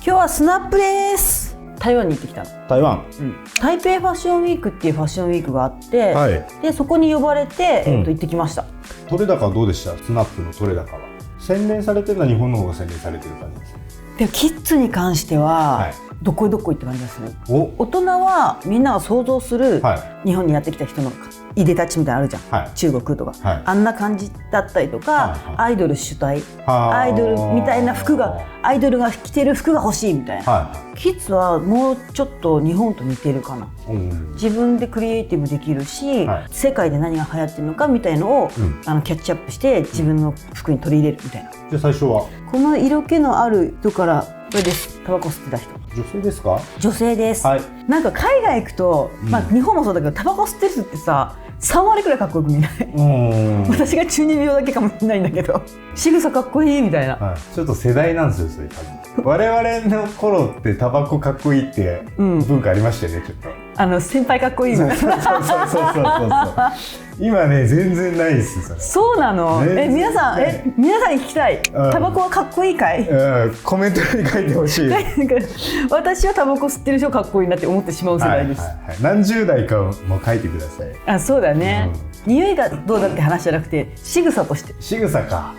今日はスナップです。台湾に行ってきたの。台湾、台北ファッションウィークっていうファッションウィークがあって、はい、でそこに呼ばれて、行ってきました。取れ高はどうでした？スナップの取れ高は洗練されてるのは日本の方が洗練されてる感じですね。でキッズに関しては、はい、どこどこって感じですね。大人はみんなが想像する、日本にやってきた人のいでたちみたいなのあるじゃん、はい、中国とか、はい、あんな感じだったりとか、はいはい、アイドル主体、アイドルみたいな服が、アイドルが着てる服が欲しいみたいな、はい、キッズはもうちょっと日本と似てるかな、自分でクリエイティブできるし、はい、世界で何が流行ってるのかみたいのを、キャッチアップして自分の服に取り入れるみたいな。じゃあ最初はこの色気のある人からこれです。タバコ吸ってた人。女性ですか？女性です、はい、なんか海外行くと、日本もそうだけどタバコ吸ってる人ってさ3割くらいかっこよく見ない？私が中二病だけかもしれないんだけど仕草かっこいいみたいな、はい、ちょっと世代なんですよそれ多分我々の頃ってタバコかっこいいって文化ありましたよね、ちょっと先輩かっこいいみたいな今ね全然ないですよそれ。そうなの？皆さん聞きたい。タバコはかっこいいかい？コメントに書いてほしい私はタバコ吸ってる人かっこいいなって思ってしまう世代です、何十代かも書いてください。あ、そうだね、匂いがどうだって話じゃなくて仕草として。仕草か、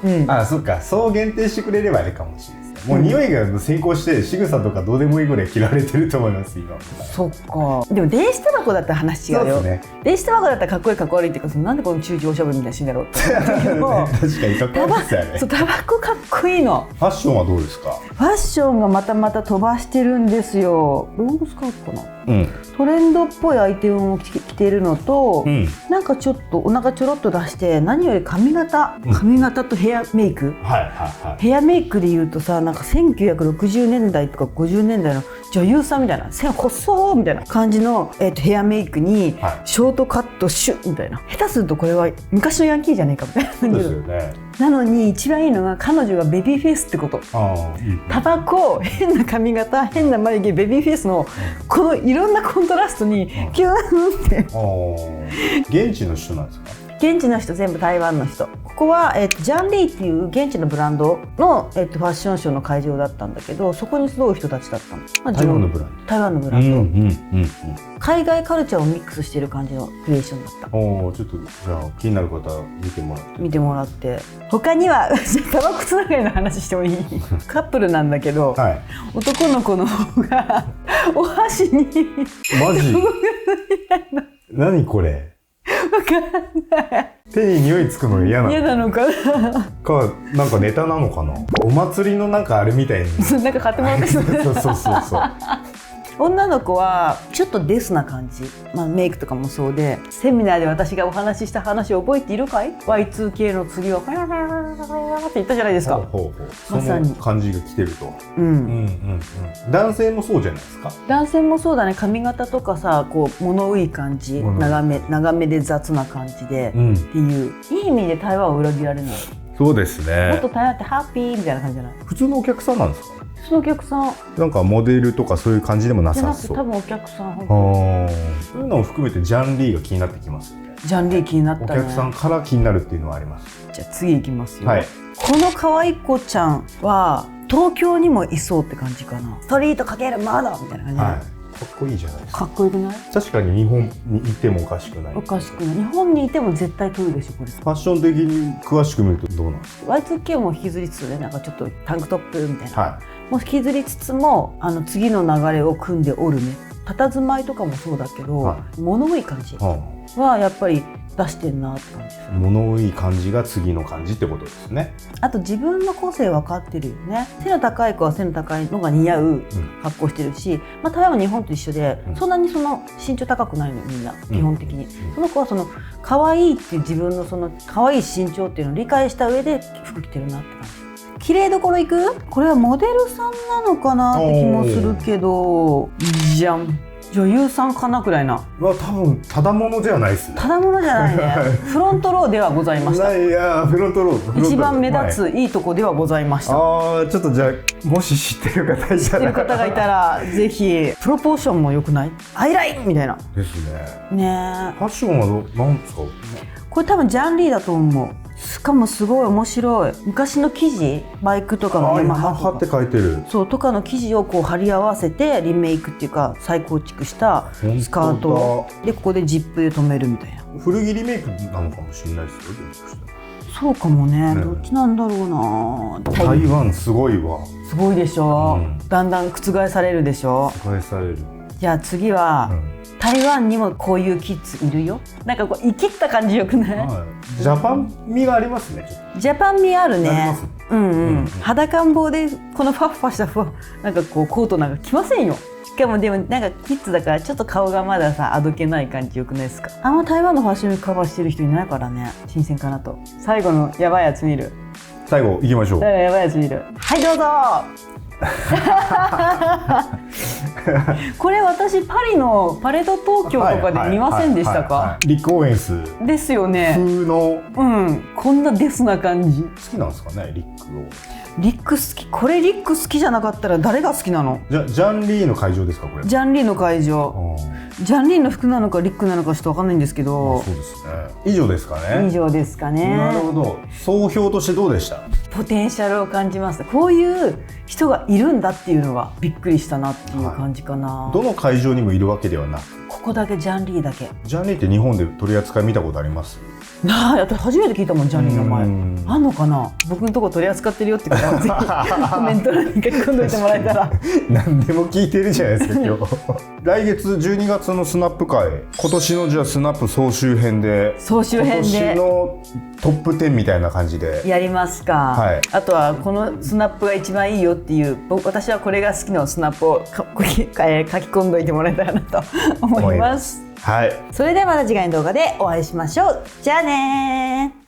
そっか、そう限定してくれればあれかもしれない。もう匂いが先行して仕草とかどうでもいいぐらい嫌われてると思います今。そっか。でも電子タバコだったら話違うよ。そうですね。電子タバコだったらかっこいいかっこ悪いっていうか、なんでこの中上しゃべりみたいなシーンだろうって思ったけど確かにかっこいいですよね。そう、タバコかっこいいの。ファッションはどうですか？ファッションがまた飛ばしてるんですよ。ロングスカートかな、トレンドっぽいアイテムを着てるのと、なんかちょっとお腹ちょろっと出して、何より髪型とヘアメイク、ヘアメイクでいうとさ、なんか1960年代とか50年代の女優さんみたいな、線細みたいな感じの、ヘアメイクにショートカットシュッみたいな、下手するとこれは昔のヤンキーじゃねえかみたいな。そうですよね。なのに一番いいのが彼女がベビーフェイスってこと。タバコ、変な髪型、変な眉毛、ベビーフェイスのこのいろんなコントラストにキューンって。現地の人なんですか？現地の人、全部台湾の人。ここは、ジャンリーっていう現地のブランドの、ファッションショーの会場だったんだけど、そこに集う人たちだったの。台湾のブランド。台湾のブランド。海外カルチャーをミックスしてる感じのクリエーションだった。ちょっとじゃあ気になる方は見てもらって。他にはタバコつながりの話してもいい？カップルなんだけど、男の子の方がお箸にマジ？何これ？わかんない。手に匂いつくの嫌なのかな？なんかネタなのかな？お祭りのなんかあれみたいになんか買ってもらってそう女の子はちょっとデスな感じ、メイクとかもそうで、セミナーで私がお話しした話を覚えているかい？ Y2K の次はファラファラファラファラって言ったじゃないですか。まさにその感じが来てると。男性もそうじゃないですか？男性もそうだね。髪型とかさ、こう物多い感じ、長めで雑な感じで、っていういい意味で台湾を裏切られない。そうですね。もっと台湾ってハッピーみたいな感じじゃない？普通のお客さんなんですか？そのお客さんなんかモデルとかそういう感じでもなさそう。多分お客さん。そういうのを含めてジャンリーが気になってきますね。ジャンリー気になったね。お客さんから気になるっていうのはあります。じゃあ次いきますよ。この可愛い子ちゃんは東京にもいそうって感じかな。ストリート×マードみたいな感じ。かっこいいじゃないですか。かっこよくない？確かに日本にいてもおかしくない。おかしくない。日本にいても絶対撮るでしょこれ。ファッション的に詳しく見るとどうなんですか？ Y2K も引きずりつつね、なんかちょっとタンクトップみたいな、もう引きずりつつも次の流れを組んでおるね。佇まいとかもそうだけど、物多い感じはやっぱり出してんなって感じです。物多い感じが次の感じってことですね。あと自分の個性分かってるよね。背の高い子は背の高いのが似合う格好してるし、台湾は日本と一緒で、そんなにその身長高くないのみんな基本的に、その子はその可愛いっていう自分のその可愛い身長っていうのを理解した上で服着てるなって感じ。綺麗どころ行く？これはモデルさんなのかなって気もするけど、じゃん。女優さんかなくらいな。多分ただものじゃないですね。ただものじゃないね。フロントローではございました。いやフロントロー一番目立ついいとこではございました。ちょっとじゃあもし知ってる方がいたらぜひ。プロポーションも良くない？アイラインみたいな。ですね。ね。ファッションはなんですか？これ多分ジャンリーだと思う。しかもすごい面白い。昔の生地、バイクとかのヤマハとかって書いてる。そうとかの生地をこう貼り合わせてリメイクっていうか再構築したスカートで、ここでジップで留めるみたいな。古着リメイクなのかもしれないですよ。そうかもね。どっちなんだろうな。台湾すごいわ。すごいでしょ、だんだん覆されるでしょ。覆される。じゃあ次は、台湾にもこういうキッズいるよ。なんかこう生きった感じよくない？ジャパン味がありますね。ジャパン味あるね。裸ん坊でこのファッファしたなんかこうコートなんか着ませんよ。しかもでもなんかキッズだからちょっと顔がまださあどけない感じよくないですか？あんま台湾のファッションカバーしてる人いないからね。新鮮かなと。最後のやばいやつ見る。最後行きましょう。最後やばいやつ見る。はいどうぞ。これ私パリのパレード東京とかで見ませんでしたか？リック・オーエンスですよね。風のこんなデスな感じ。好きなんですかね、リックを。リック好き。これリック好きじゃなかったら誰が好きなの？ジャンリーの会場ですかこれ？ジャンリーの会場。ジャンリーの服なのかリックなのかちょっと分かんないんですけど。そうですね。以上ですかね。以上ですかね。なるほど。総評としてどうでした？ポテンシャルを感じます。こういう人がいるんだっていうのがびっくりしたなっていう感じかな。どの会場にもいるわけではなく、ここだけジャンリーだけ。ジャンリーって日本で取り扱い見たことあります？なあ、私初めて聞いたもん、ジャンリーの前。あんのかな？僕のとこ取り扱ってるよって方はぜひコメント欄に書き込んでおいてもらえたら。何でも聞いてるじゃないですか今日。来月12月のスナップ会、今年のじゃあスナップ総集編で、総集編で今年のトップ10みたいな感じでやりますか。あとはこのスナップが一番いいよっていう、私はこれが好きなスナップを書き込んどいてもらえたらなと思います。はい。それではまた次回の動画でお会いしましょう。じゃあねー。